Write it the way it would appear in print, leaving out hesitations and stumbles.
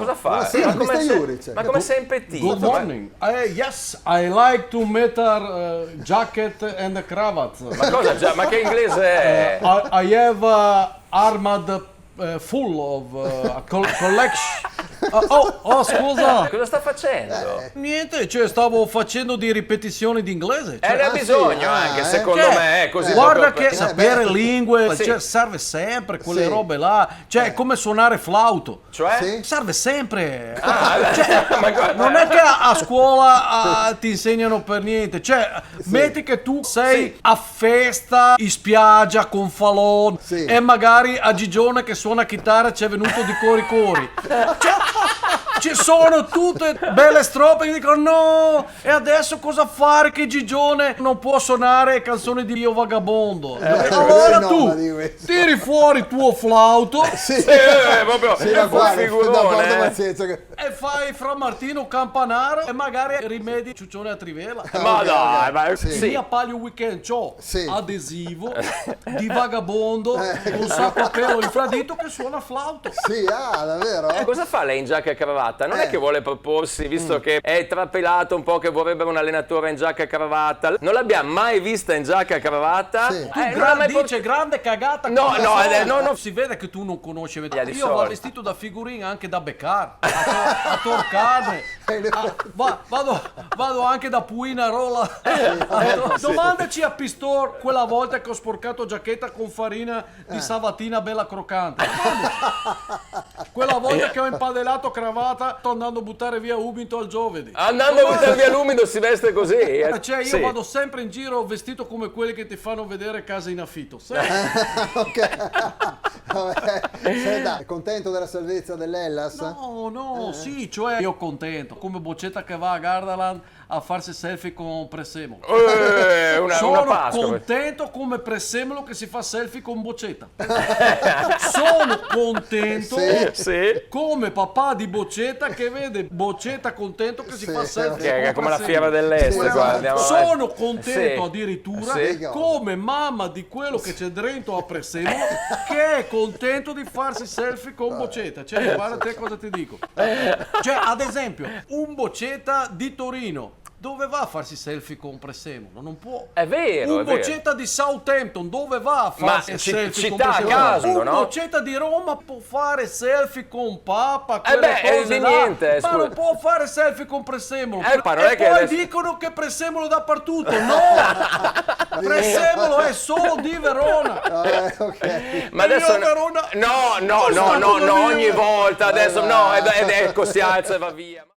cosa fa? Buonasera, Mr. Juric. Ma come sei impettito? Good morning. Yes, I like to meter jacket and cravat. Ma cosa già? Ma che inglese è? I have armad full of collection. Scusa. Cosa sta facendo? Niente, cioè stavo facendo di ripetizioni di inglese. Ne ha bisogno anche, secondo Cioè, me, è così guarda proprio. che sapere lingue, Sì. cioè, serve sempre quelle Sì. robe là. Cioè, è come suonare flauto. Cioè? Sì. Serve sempre. Ma guarda, Non è che a scuola ti insegnano per niente. Cioè, metti che tu sei Sì. a festa in spiaggia con Falon Sì. e magari a Gigione che suona chitarra ci è venuto di cori cori. Cioè, ci sono tutte belle strofe che dicono no, e adesso cosa fare che Gigione non può suonare canzoni di Io Vagabondo. Allora no, tu ma di questo. tiri fuori il tuo flauto Sì, proprio sì, è ma un guarda, sono d'accordo, ma figurone. nel senso che... e fai Fra Martino Campanaro e magari rimedi Ciuccione a Trivela. Ma Ok, dai, ok. ma Sì. sì. Mia Palio Weekend c'ho Sì. adesivo di Vagabondo un sacco a pelo infradito che suona flauto. Sì, davvero? Cosa fa lei in giacca e cravatta? Non è che vuole proporsi, visto che è trapelato un po' che vorrebbe un allenatore in giacca e cravatta. Non l'abbiamo mai vista in giacca e cravatta. Sì. Tu Non l'ha mai dice grande cagata. No, come no, sono. no. Si vede che tu non conosci. di Io solito. vado vestito da figurin anche da Beccar, a Torcarne. Vado anche da Puina Rola. Domandaci a Pistor quella volta che ho sporcato giacchetta con farina di Savatina bella croccante. Quella volta che ho impadellato cravatta, sto andando a buttare via Ubinto al giovedì. Andando a buttare via l'umido si veste così. Cioè io Sì. vado sempre in giro vestito come quelli che ti fanno vedere case in affitto. Sempre. Ok. Vabbè. Senta, è contento della salvezza dell'Hellas? No, sì, cioè io contento, come Boccetta che va a Gardaland a farsi selfie con Presemolo. Una Sono Pasqua. contento come Presemolo che si fa selfie con Boccetta. Sono contento Sì. come papà di Boccetta che vede Boccetta contento che si Sì, fa selfie Che è con come la Presemolo. fiera dell'est, Sì, guarda, andiamo avanti. Sono contento Sì. addirittura Sì. come mamma di quello che c'è dentro a Presemolo che è contento di farsi selfie con Boccetta. Cioè, guarda te cosa ti dico. Cioè, ad esempio, un Boccetta di Torino dove va a farsi selfie con Presemolo? Non può. È vero, Un è vero. Boccetta di Southampton dove va a Ma farsi selfie con città a Presemolo? caso, Un no? Boccetta di Roma può fare selfie con Papa, Eh quelle beh, è cose di là, niente, ma scusa. non può fare selfie con Presemolo. Ma non E è che poi adesso- dicono che Presemolo dappertutto. No! Presemolo è solo di Verona. Ok. Ma adesso Io Verona- no, ogni volta adesso no, ed ecco si alza e va via.